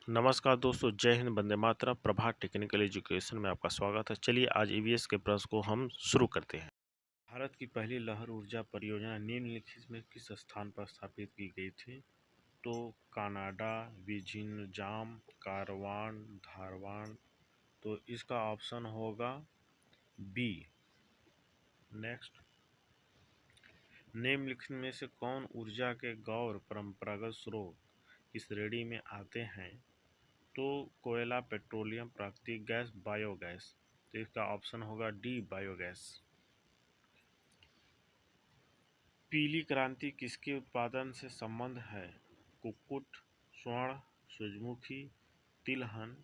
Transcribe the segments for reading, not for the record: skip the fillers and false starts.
नमस्कार दोस्तों, जय हिंद, वंदे मातरम। प्रभात टेक्निकल एजुकेशन में आपका स्वागत है। चलिए आज ईवीएस के प्रश्न को हम शुरू करते हैं। भारत की पहली लहर ऊर्जा परियोजना निम्नलिखित में किस स्थान पर स्थापित की गई थी? तो कनाडा, विझिन्जाम, कारवान, धारवाड़। तो इसका ऑप्शन होगा बी। नेक्स्ट, निम्नलिखित में से कौन ऊर्जा के गौर परंपरागत स्रोत की श्रेणी में आते हैं? तो कोयला, पेट्रोलियम, प्राकृतिक गैस, बायोगैस। तो इसका ऑप्शन होगा डी, बायोगैस। पीली क्रांति किसके उत्पादन से संबंध है? कुक्कुट, स्वर्ण, सूरजमुखी, तिलहन।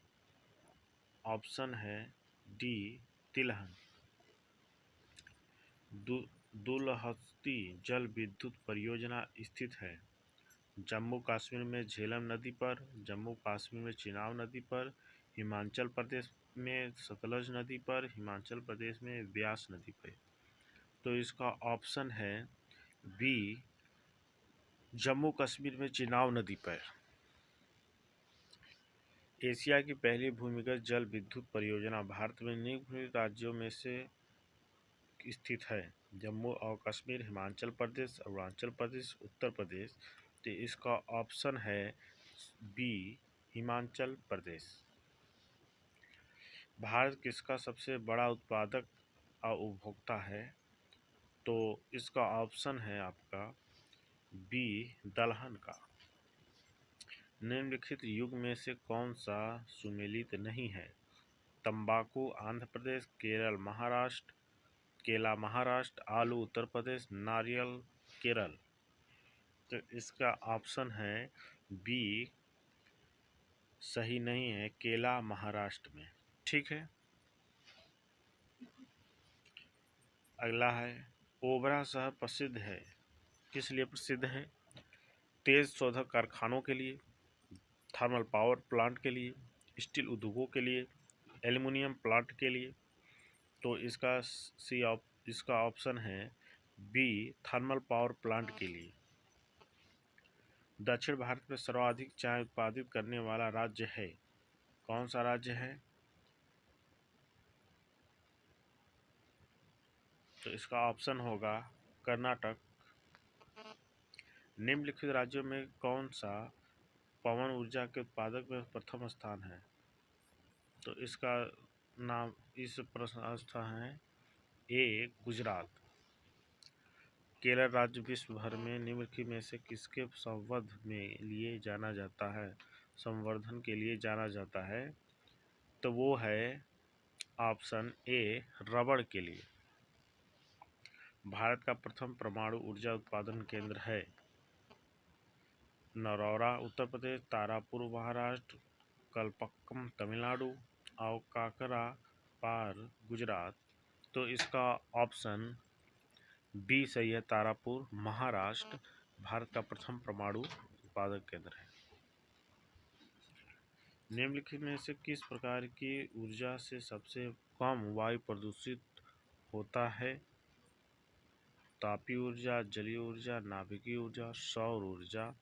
ऑप्शन है डी, तिलहन। दुलहत्ती जल विद्युत परियोजना स्थित है जम्मू कश्मीर में झेलम नदी पर, जम्मू कश्मीर में चिनाब नदी पर, हिमाचल प्रदेश में सतलज नदी पर, हिमाचल प्रदेश में व्यास नदी पर। तो इसका ऑप्शन है बी, जम्मू कश्मीर में चिनाब नदी पर। एशिया की पहली भूमिगत जल विद्युत परियोजना भारत में निम्नलिखित राज्यों में से स्थित है? जम्मू और कश्मीर, हिमाचल प्रदेश, अरुणाचल प्रदेश, उत्तर प्रदेश। तो इसका ऑप्शन है बी, हिमाचल प्रदेश। भारत किसका सबसे बड़ा उत्पादक और उपभोक्ता है? तो इसका ऑप्शन है आपका बी, दलहन का। निम्नलिखित युग में से कौन सा सुमेलित नहीं है? तंबाकू आंध्र प्रदेश, केरल महाराष्ट्र, केला महाराष्ट्र, आलू उत्तर प्रदेश, नारियल केरल। तो इसका ऑप्शन है बी, सही नहीं है, केला महाराष्ट्र में। ठीक है। अगला है, ओबरा शहर प्रसिद्ध है, किस लिए प्रसिद्ध है? तेज शोधक कारखानों के लिए, थर्मल पावर प्लांट के लिए, स्टील उद्योगों के लिए, एल्युमिनियम प्लांट के लिए। तो इसका ऑप्शन है बी, थर्मल पावर प्लांट के लिए। दक्षिण भारत में सर्वाधिक चाय उत्पादित करने वाला राज्य है, कौन सा राज्य है? तो इसका ऑप्शन होगा कर्नाटक। निम्नलिखित राज्यों में कौन सा पवन ऊर्जा के उत्पादक में प्रथम स्थान है? तो इसका नाम इस प्रश्न स्थान है ए, गुजरात। केरल राज्य विश्व भर में निम्नलिखित में से किसके संवर्धन के लिए जाना जाता है? तो वो है ऑप्शन ए, रबड़ के लिए। भारत का प्रथम परमाणु ऊर्जा उत्पादन केंद्र है नरौरा उत्तर प्रदेश, तारापुर महाराष्ट्र, कलपक्कम तमिलनाडु और काकरापार गुजरात। तो इसका ऑप्शन बी सही है, तारापुर महाराष्ट्र भारत का प्रथम परमाणु उत्पादक केंद्र है। निम्नलिखित में से किस प्रकार की ऊर्जा से सबसे कम वायु प्रदूषित होता है? तापीय ऊर्जा, जलीय ऊर्जा, नाभिकीय ऊर्जा, सौर ऊर्जा।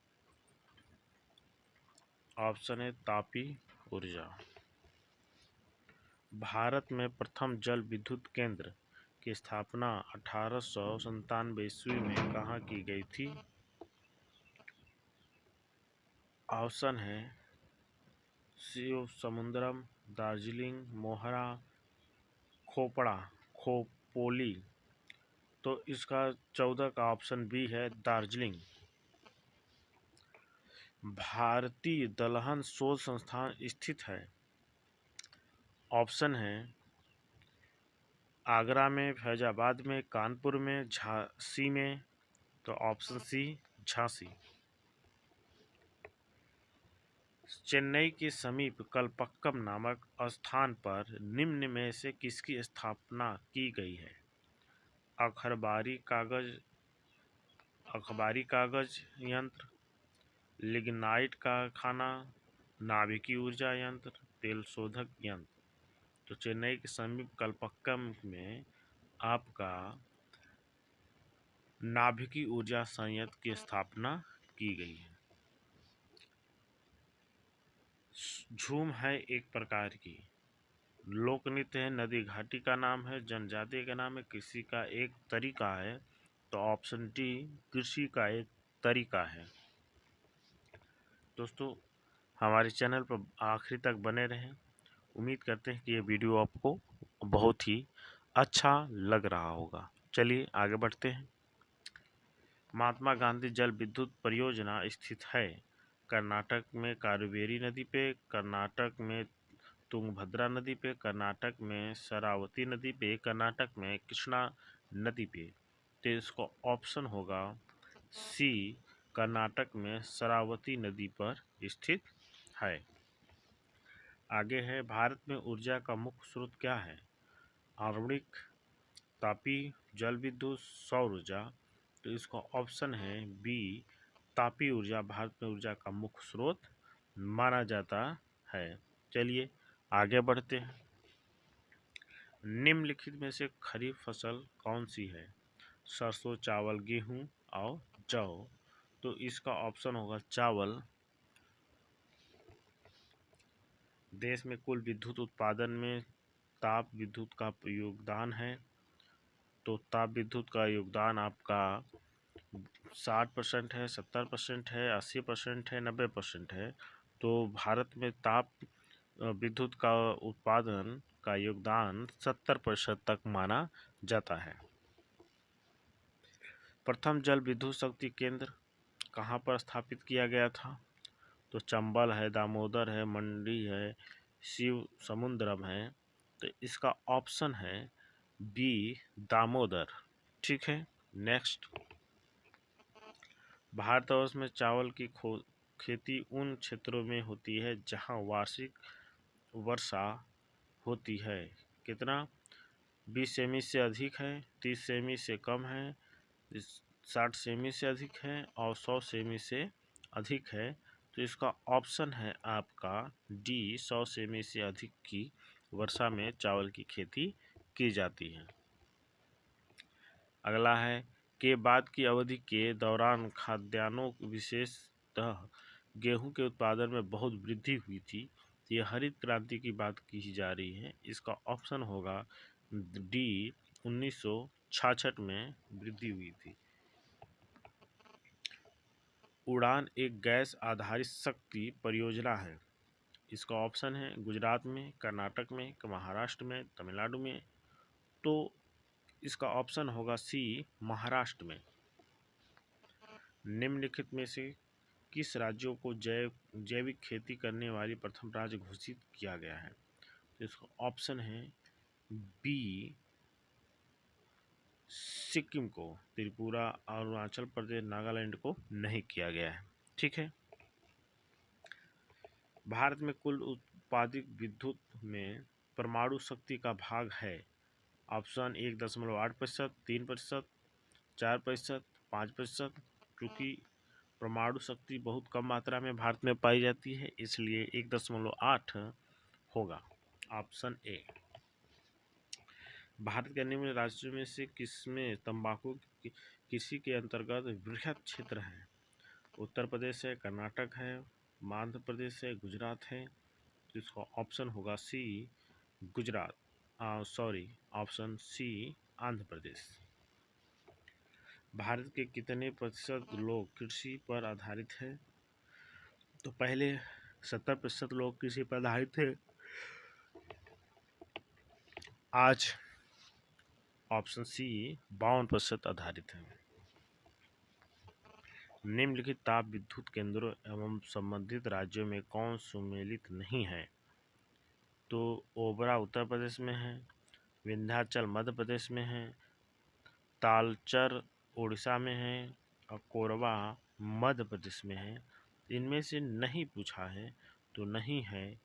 ऑप्शन है तापीय ऊर्जा। भारत में प्रथम जल विद्युत केंद्र की स्थापना 1897 ईस्वी में कहाँ की गई थी? ऑप्शन है शिवसमुद्रम, दार्जिलिंग, मोहरा, खोपड़ा, खोपोली। तो इसका 14 का ऑप्शन बी है, दार्जिलिंग। भारतीय दलहन शोध संस्थान स्थित है? ऑप्शन है आगरा में, फैजाबाद में, कानपुर में, झांसी में। तो ऑप्शन सी, झांसी। चेन्नई के समीप कलपक्कम नामक स्थान पर निम्न में से किसकी स्थापना की गई है? अखबारी कागज यंत्र, लिग्नाइट कारखाना, नाभिकीय ऊर्जा यंत्र, तेल शोधक यंत्र। तो चेन्नई के समीप कलपक्कम में आपका नाभिकीय ऊर्जा संयंत्र की स्थापना की गई है। झूम है एक प्रकार की, लोक नृत्य है, नदी घाटी का नाम है, जनजाति का नाम है, कृषि का एक तरीका है। तो ऑप्शन डी कृषि का एक तरीका है। दोस्तों हमारे चैनल पर आखिरी तक बने रहें। उम्मीद करते हैं कि ये वीडियो आपको बहुत ही अच्छा लग रहा होगा। चलिए आगे बढ़ते हैं। महात्मा गांधी जल विद्युत परियोजना स्थित है कर्नाटक में कावेरी नदी पे, कर्नाटक में तुंगभद्रा नदी पे, कर्नाटक में शरावती नदी पे, कर्नाटक में कृष्णा नदी पे। तो इसको ऑप्शन होगा सी, कर्नाटक में शरावती नदी पर स्थित है। आगे है, भारत में ऊर्जा का मुख्य स्रोत क्या है? आणविक, तापी, जल विद्युत, सौर ऊर्जा। तो इसका ऑप्शन है बी, तापी ऊर्जा भारत में ऊर्जा का मुख्य स्रोत माना जाता है। चलिए आगे बढ़ते हैं। निम्नलिखित में से खरीफ फसल कौन सी है? सरसों, चावल, गेहूं और जौ। तो इसका ऑप्शन होगा चावल। देश में कुल विद्युत उत्पादन में ताप विद्युत का योगदान है। तो ताप विद्युत का योगदान आपका 60% है, 70% है, 80% है, 90% है। तो भारत में ताप विद्युत का उत्पादन का योगदान 70% तक माना जाता है। प्रथम जल विद्युत शक्ति केंद्र कहाँ पर स्थापित किया गया था? तो चंबल है, दामोदर है, मंडी है, शिव समुद्रम है। तो इसका ऑप्शन है बी, दामोदर। ठीक है, नेक्स्ट। भारतवर्ष में चावल की खेती उन क्षेत्रों में होती है जहां वार्षिक वर्षा होती है। कितना? 20 सेमी से अधिक है, 30 सेमी से कम है, 60 सेमी से अधिक है और 100 सेमी से अधिक है। तो इसका ऑप्शन है आपका डी, 100 सेमी से अधिक की वर्षा में चावल की खेती की जाती है। अगला है, के बाद की अवधि के दौरान खाद्यान्नों विशेषतः गेहूं के उत्पादन में बहुत वृद्धि हुई थी। ये हरित क्रांति की बात की जा रही है। इसका ऑप्शन होगा डी, 1966 में वृद्धि हुई थी। उड़ान एक गैस आधारित शक्ति परियोजना है। इसका ऑप्शन है गुजरात में, कर्नाटक में, महाराष्ट्र में, तमिलनाडु में। तो इसका ऑप्शन होगा सी, महाराष्ट्र में। निम्नलिखित में से किस राज्यों को जैविक खेती करने वाली प्रथम राज्य घोषित किया गया है? तो इसका ऑप्शन है बी, सिक्किम को। त्रिपुरा, अरुणाचल प्रदेश, नागालैंड को नहीं किया गया है। ठीक है। भारत में कुल उत्पादित विद्युत में परमाणु शक्ति का भाग है। ऑप्शन 1.8%, 3%, 4%, 5%। क्योंकि परमाणु शक्ति बहुत कम मात्रा में भारत में पाई जाती है, इसलिए 1.8 होगा। Option A. भारत के निम्न राज्यों में से किसमें तंबाकू की कृषि के अंतर्गत वृहद क्षेत्र है? उत्तर प्रदेश है, कर्नाटक है, मध्य प्रदेश है, गुजरात है। तो इसका ऑप्शन होगा सी, गुजरात। Option C, Andhra Pradesh. भारत के कितने प्रतिशत लोग कृषि पर आधारित हैं? तो पहले 70% लोग कृषि पर आधारित थे, आज ऑप्शन सी 52% आधारित है। निम्नलिखित ताप विद्युत केंद्रों एवं संबंधित राज्यों में कौन सम्मिलित नहीं है? तो ओबरा उत्तर प्रदेश में है, विंध्याचल मध्य प्रदेश में है, तालचर उड़ीसा में है और कोरबा मध्य प्रदेश में है। इनमें से नहीं पूछा है, तो नहीं है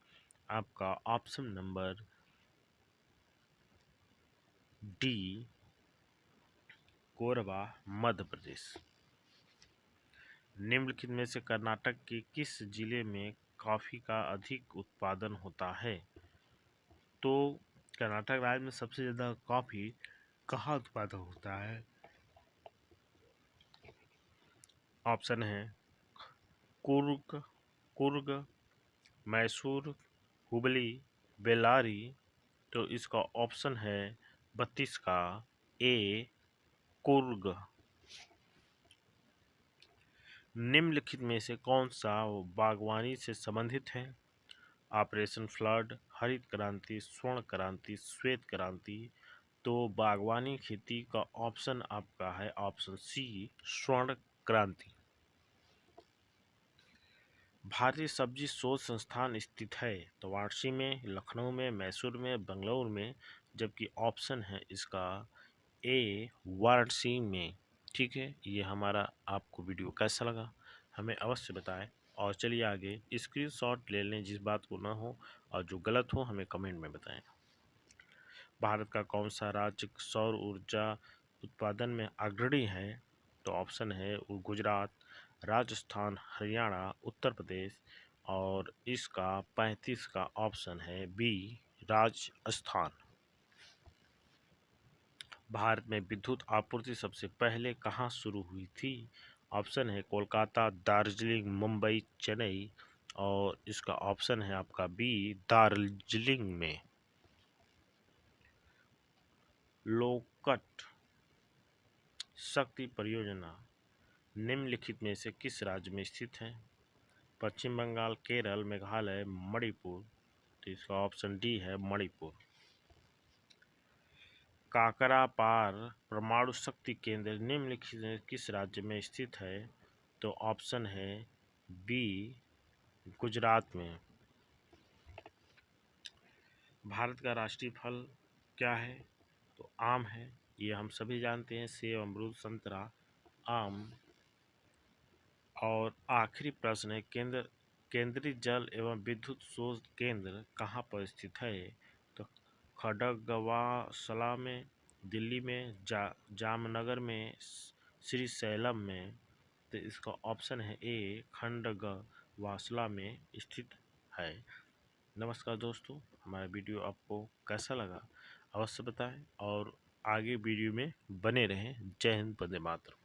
आपका option number D, Korba Madhya Pradesh. निम्नलिखित में से कर्नाटक के किस जिले में कॉफी का अधिक उत्पादन होता है? तो कर्नाटक राज्य में सबसे ज़्यादा कॉफ़ी कहाँ उत्पादन होता है? ऑप्शन है कुर्ग, मैसूर, हुबली, बेल्लारी। तो इसका ऑप्शन है 32 का ए, कुर्ग। निम्नलिखित में से कौन सा बागवानी से संबंधित है? ऑपरेशन फ्लड, हरित क्रांति, स्वर्ण क्रांति, श्वेत क्रांति। तो बागवानी खेती का ऑप्शन आपका है ऑप्शन सी, स्वर्ण क्रांति। भारतीय सब्जी शोध संस्थान स्थित है तो वाराणसी में, लखनऊ में, मैसूर में, बेंगलुरु में, जबकि ऑप्शन है इसका ए, वाराणसी में। ठीक है, ये हमारा आपको वीडियो कैसा लगा हमें अवश्य बताएं। और चलिए आगे स्क्रीनशॉट ले लें जिस बात को ना हो, और जो गलत हो हमें कमेंट में बताएं। भारत का कौन सा राज्य सौर ऊर्जा उत्पादन में अग्रणी है? तो ऑप्शन है गुजरात, राजस्थान, हरियाणा, उत्तर प्रदेश। और इसका 35 का ऑप्शन है बी, राजस्थान। भारत में विद्युत आपूर्ति सबसे पहले कहाँ शुरू हुई थी? ऑप्शन है कोलकाता, दार्जिलिंग, मुंबई, चेन्नई। और इसका ऑप्शन है आपका बी, दार्जिलिंग में। लोकट शक्ति परियोजना निम्नलिखित में से किस राज्य में स्थित है? पश्चिम बंगाल, केरल, मेघालय, मणिपुर। तो इसका ऑप्शन डी है मणिपुर। काकरापार परमाणु शक्ति केंद्र निम्नलिखित में किस राज्य में स्थित है? तो ऑप्शन है बी, गुजरात में। भारत का राष्ट्रीय फल क्या है? तो आम है, ये हम सभी जानते हैं। सेब, अमरूद, संतरा, आम। और आखिरी प्रश्न है केंद्रीय जल एवं विद्युत शोध केंद्र कहाँ पर स्थित है? तो खडगवासला में, दिल्ली में, जामनगर में, श्रीशैलम में। तो इसका ऑप्शन है ए, खडगवासला में स्थित है। नमस्कार दोस्तों, हमारा वीडियो आपको कैसा लगा अवश्य बताएं और आगे वीडियो में बने रहें। जय हिंद, वंदे मातरम।